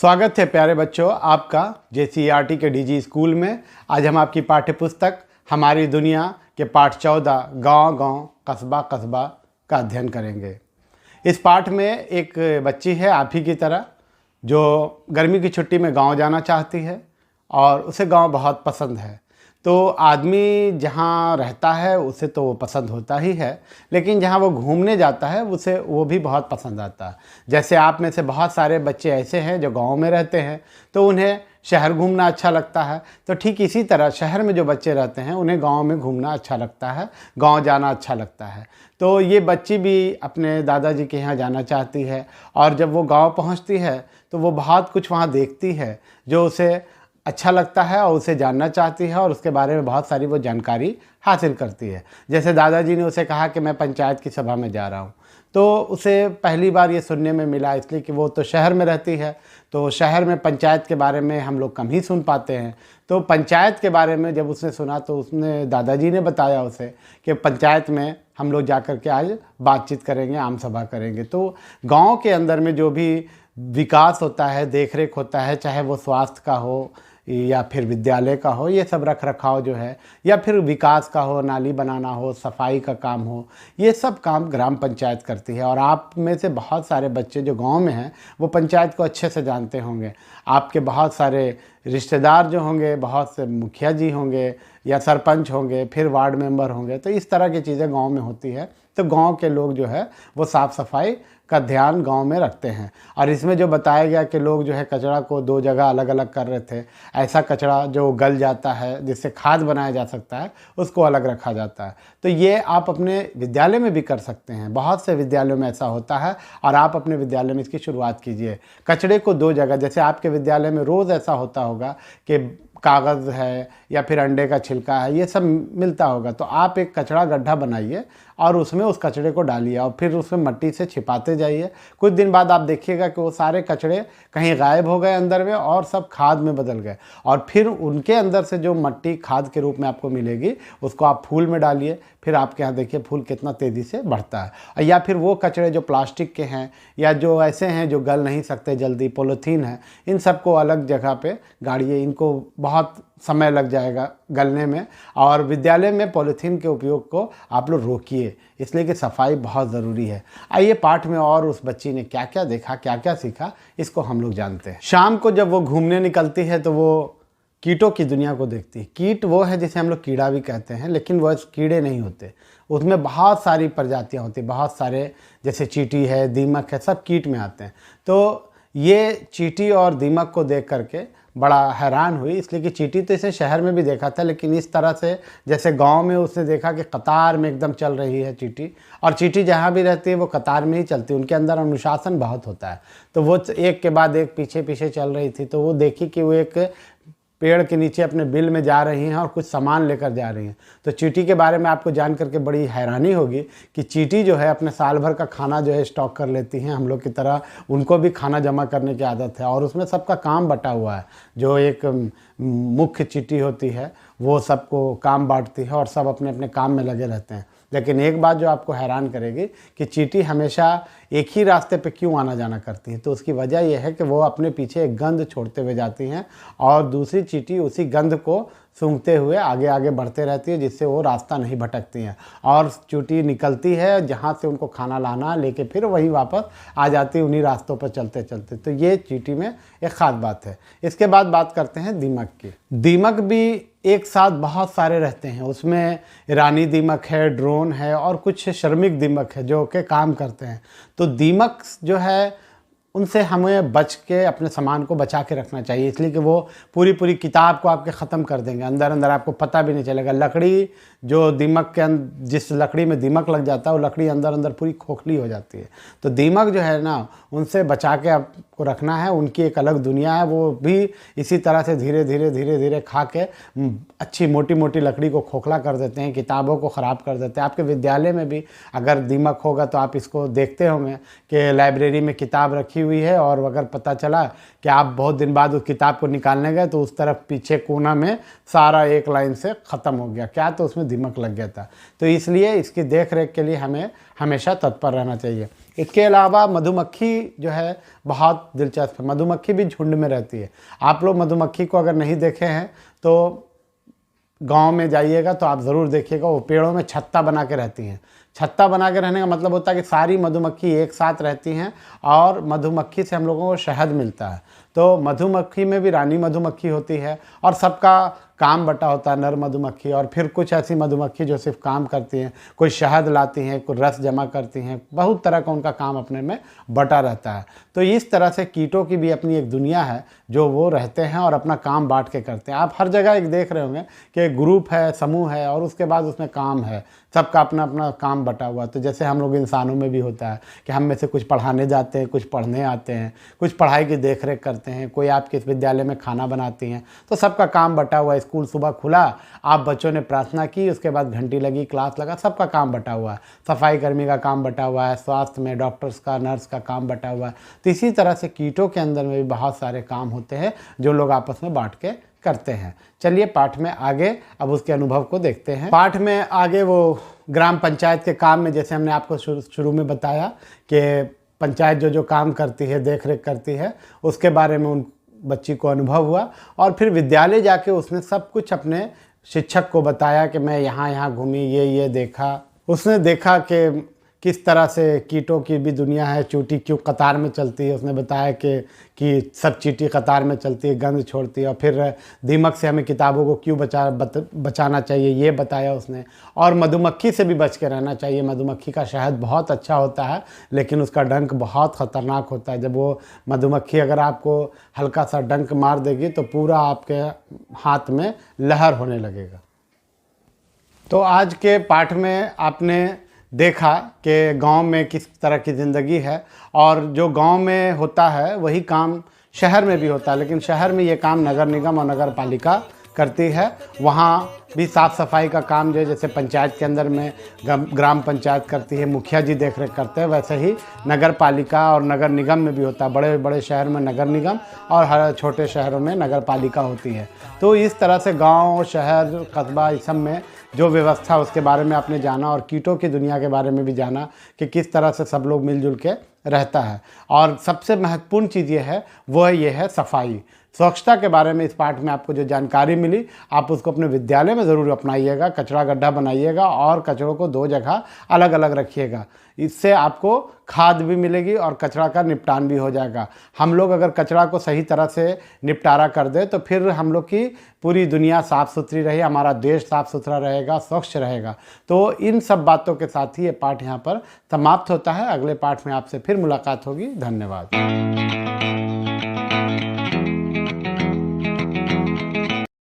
स्वागत है प्यारे बच्चों आपका JCERT के DG स्कूल में। आज हम आपकी पाठ्य पुस्तक हमारी दुनिया के पाठ 14 गांव-गांव कस्बा कस्बा का अध्ययन करेंगे। इस पाठ में एक बच्ची है आप ही की तरह जो गर्मी की छुट्टी में गांव जाना चाहती है और उसे गांव बहुत पसंद है। तो आदमी जहाँ रहता है उसे तो वो पसंद होता ही है, लेकिन जहाँ वो घूमने जाता है उसे वो भी बहुत पसंद आता है। जैसे आप में से बहुत सारे बच्चे ऐसे हैं जो गांव में रहते हैं तो उन्हें शहर घूमना अच्छा लगता है, तो ठीक इसी तरह शहर में जो बच्चे रहते हैं उन्हें गांव में घूमना अच्छा लगता है, गांव जाना अच्छा लगता है। तो ये बच्ची भी अपने दादाजी के यहाँ जाना चाहती है और जब वो गांव पहुँचती है तो वो बहुत कुछ वहाँ देखती है जो उसे अच्छा लगता है और उसे जानना चाहती है और उसके बारे में बहुत सारी वो जानकारी हासिल करती है। जैसे दादाजी ने उसे कहा कि मैं पंचायत की सभा में जा रहा हूँ, तो उसे पहली बार ये सुनने में मिला, इसलिए कि वो तो शहर में रहती है, तो शहर में पंचायत के बारे में हम लोग कम ही सुन पाते हैं। तो पंचायत के बारे में जब उसने सुना तो उसने दादाजी ने बताया उसे कि पंचायत में हम लोग जा कर के आज बातचीत करेंगे, आम सभा करेंगे। तो गाँव के अंदर में जो भी विकास होता है, देख रेख होता है, चाहे वो स्वास्थ्य का हो या फिर विद्यालय का हो, ये सब रख रखाव जो है, या फिर विकास का हो, नाली बनाना हो, सफाई का काम हो, ये सब काम ग्राम पंचायत करती है। और आप में से बहुत सारे बच्चे जो गांव में हैं वो पंचायत को अच्छे से जानते होंगे। आपके बहुत सारे रिश्तेदार जो होंगे, बहुत से मुखिया जी होंगे या सरपंच होंगे, फिर वार्ड मेंबर होंगे, तो इस तरह की चीज़ें गाँव में होती है। तो गाँव के लोग जो है वो साफ़ सफाई का ध्यान गांव में रखते हैं। और इसमें जो बताया गया कि लोग जो है कचरा को दो जगह अलग अलग कर रहे थे, ऐसा कचरा जो गल जाता है जिससे खाद बनाया जा सकता है उसको अलग रखा जाता है। तो ये आप अपने विद्यालय में भी कर सकते हैं, बहुत से विद्यालयों में ऐसा होता है और आप अपने विद्यालय में इसकी शुरुआत कीजिए। कचरे को दो जगह, जैसे आपके विद्यालय में रोज़ ऐसा होता होगा कि कागज़ है या फिर अंडे का छिलका है, ये सब मिलता होगा, तो आप एक कचरा गड्ढा बनाइए और उसमें उस कचरे को डालिए और फिर उसमें मट्टी से छिपाते जाइए। कुछ दिन बाद आप देखिएगा कि वो सारे कचरे कहीं गायब हो गए अंदर में और सब खाद में बदल गए, और फिर उनके अंदर से जो मट्टी खाद के रूप में आपको मिलेगी उसको आप फूल में डालिए। फिर आपके यहाँ देखिए फूल कितना तेज़ी से बढ़ता है। या फिर वो कचरे जो प्लास्टिक के हैं या जो ऐसे हैं जो गल नहीं सकते जल्दी, पॉलीथीन है, इन सबको अलग जगह पे गाड़िए, इनको बहुत समय लग जाएगा गलने में। और विद्यालय में पॉलीथीन के उपयोग को आप लोग रोकिए, इसलिए कि सफाई बहुत ज़रूरी है। आइए पाठ में और उस बच्ची ने क्या क्या देखा, क्या क्या सीखा, इसको हम लोग जानते हैं। शाम को जब वो घूमने निकलती है तो वो कीटों की दुनिया को देखती है। कीट वो है जिसे हम लोग कीड़ा भी कहते हैं, लेकिन वह कीड़े नहीं होते, उसमें बहुत सारी प्रजातियाँ होती हैं, बहुत सारे, जैसे चींटी है, दीमक है, सब कीट में आते हैं। तो ये चींटी और दीमक को देख करके बड़ा हैरान हुई, इसलिए कि चींटी तो इसे शहर में भी देखा था, लेकिन इस तरह से जैसे गांव में उसने देखा कि कतार में एकदम चल रही है चींटी, और चींटी जहाँ भी रहती है वो कतार में ही चलती है, उनके अंदर अनुशासन बहुत होता है। तो वो एक के बाद एक पीछे पीछे चल रही थी, तो वो देखी कि वो एक पेड़ के नीचे अपने बिल में जा रही हैं और कुछ सामान लेकर जा रही हैं। तो चींटी के बारे में आपको जान करके बड़ी हैरानी होगी कि चींटी जो है अपने साल भर का खाना जो है स्टॉक कर लेती हैं। हम लोग की तरह उनको भी खाना जमा करने की आदत है और उसमें सबका काम बटा हुआ है। जो एक मुख्य चींटी होती है वो सबको काम बांटती है और सब अपने अपने काम में लगे रहते हैं। लेकिन एक बात जो आपको हैरान करेगी कि चींटी हमेशा एक ही रास्ते पे क्यों आना जाना करती है, तो उसकी वजह यह है कि वो अपने पीछे एक गंध छोड़ते हुए जाती हैं और दूसरी चींटी उसी गंध को सूंघते हुए आगे आगे बढ़ते रहती है, जिससे वो रास्ता नहीं भटकती हैं। और चींटी निकलती है जहाँ से उनको खाना लाना, लेके फिर वहीं वापस आ जाती है उन्हीं रास्तों पर चलते चलते। तो ये चींटी में एक ख़ास बात है। इसके बाद बात करते हैं दीमक की। दीमक भी एक साथ बहुत सारे रहते हैं, उसमें रानी दीमक है, ड्रोन है और कुछ श्रमिक दीमक है जो कि काम करते हैं। तो दीमक जो है उनसे हमें बच के अपने सामान को बचा के रखना चाहिए, इसलिए कि वो पूरी किताब को आपके ख़त्म कर देंगे, अंदर अंदर आपको पता भी नहीं चलेगा। लकड़ी जो दीमक के जिस लकड़ी में दीमक लग जाता है वो लकड़ी अंदर अंदर पूरी खोखली हो जाती है। तो दीमक जो है ना, उनसे बचा के आपको रखना है, उनकी एक अलग दुनिया है। वो भी इसी तरह से धीरे धीरे खा के अच्छी मोटी मोटी लकड़ी को खोखला कर देते हैं, किताबों को ख़राब कर देते हैं। आपके विद्यालय में भी अगर दीमक होगा तो आप इसको देखते होंगे कि लाइब्रेरी में किताब रखी हुई है, और अगर पता चला कि आप बहुत दिन बाद उस किताब को निकालने गए तो उस तरफ पीछे कोना में सारा एक लाइन से ख़त्म हो गया, क्या तो उसमें दीमक लग गया था। तो इसलिए इसकी देख रेख के लिए हमें हमेशा तत्पर रहना चाहिए। इसके अलावा मधुमक्खी जो है बहुत दिलचस्प है। मधुमक्खी भी झुंड में रहती है। आप लोग मधुमक्खी को अगर नहीं देखे हैं तो गांव में जाइएगा तो आप ज़रूर देखिएगा, वो पेड़ों में छत्ता बना के रहती हैं। छत्ता बना के रहने का मतलब होता है कि सारी मधुमक्खी एक साथ रहती हैं और मधुमक्खी से हम लोगों को शहद मिलता है। तो मधुमक्खी में भी रानी मधुमक्खी होती है और सबका काम बटा होता है, नर मधुमक्खी और फिर कुछ ऐसी मधुमक्खी जो सिर्फ काम करती हैं, कोई शहद लाती हैं, कोई रस जमा करती हैं, बहुत तरह का उनका काम अपने में बटा रहता है। तो इस तरह से कीटों की भी अपनी एक दुनिया है जो वो रहते हैं और अपना काम बांट के करते हैं। आप हर जगह एक देख रहे होंगे कि एक ग्रुप है, समूह है और उसके बाद उसमें काम है, सबका अपना अपना काम बटा हुआ। तो जैसे हम लोग इंसानों में भी होता है कि हम में से कुछ पढ़ाने जाते हैं, कुछ पढ़ने आते हैं, कुछ पढ़ाई की देख रेख करते हैं, कोई आपके इस विद्यालय में खाना बनाती हैं। तो सबका काम बटा हुआ है। स्कूल सुबह खुला, आप बच्चों ने प्रार्थना की, उसके बाद घंटी लगी, क्लास लगा, सबका काम बटा हुआ है। सफाई कर्मी का काम बटा हुआ है, स्वास्थ्य में डॉक्टर्स का, नर्स का काम बटा हुआ है। तो इसी तरह से कीटों के अंदर में भी बहुत सारे काम होते हैं जो लोग आपस में बांट के करते हैं। चलिए पाठ में आगे अब उसके अनुभव को देखते हैं। पाठ में आगे वो ग्राम पंचायत के काम में, जैसे हमने आपको शुरू में बताया कि पंचायत जो काम करती है, देख रेख करती है, उसके बारे में उन बच्ची को अनुभव हुआ। और फिर विद्यालय जाके उसने सब कुछ अपने शिक्षक को बताया कि मैं यहाँ घूमी, ये देखा। उसने देखा कि किस तरह से कीटों की भी दुनिया है, चींटी क्यों कतार में चलती है। उसने बताया कि सब चींटी कतार में चलती है, गंध छोड़ती है। और फिर दीमक से हमें किताबों को क्यों बचाना चाहिए, ये बताया उसने। और मधुमक्खी से भी बच के रहना चाहिए। मधुमक्खी का शहद बहुत अच्छा होता है लेकिन उसका डंक बहुत ख़तरनाक होता है। जब वो मधुमक्खी अगर आपको हल्का सा डंक मार देगी तो पूरा आपके हाथ में लहर होने लगेगा। तो आज के पाठ में आपने देखा कि गांव में किस तरह की ज़िंदगी है और जो गांव में होता है वही काम शहर में भी होता है, लेकिन शहर में ये काम नगर निगम और नगर पालिका करती है। वहाँ भी साफ़ सफाई का काम जो है, जैसे पंचायत के अंदर में ग्राम पंचायत करती है, मुखिया जी देख रेख करते हैं, वैसे ही नगर पालिका और नगर निगम में भी होता है। बड़े बड़े शहर में नगर निगम और हर छोटे शहरों में नगर पालिका होती है। तो इस तरह से गांव, शहर, कस्बा, इस सब में जो व्यवस्था उसके बारे में आपने जाना और कीटों की दुनिया के बारे में भी जाना कि किस तरह से सब लोग मिलजुल के रहता है। और सबसे महत्वपूर्ण चीज़ ये है, वो है ये है सफाई। स्वच्छता के बारे में इस पाठ में आपको जो जानकारी मिली आप उसको अपने विद्यालय में ज़रूर अपनाइएगा। कचरा गड्ढा बनाइएगा और कचरों को 2 जगह अलग अलग रखिएगा। इससे आपको खाद भी मिलेगी और कचरा का निपटान भी हो जाएगा। हम लोग अगर कचरा को सही तरह से निपटारा कर दे तो फिर हम लोग की पूरी दुनिया साफ़ सुथरी रही, हमारा देश साफ़ सुथरा रहेगा, स्वच्छ रहेगा। तो इन सब बातों के साथ ही ये पाठ यहाँ पर समाप्त होता है। अगले पाठ में आपसे फिर मुलाकात होगी। धन्यवाद।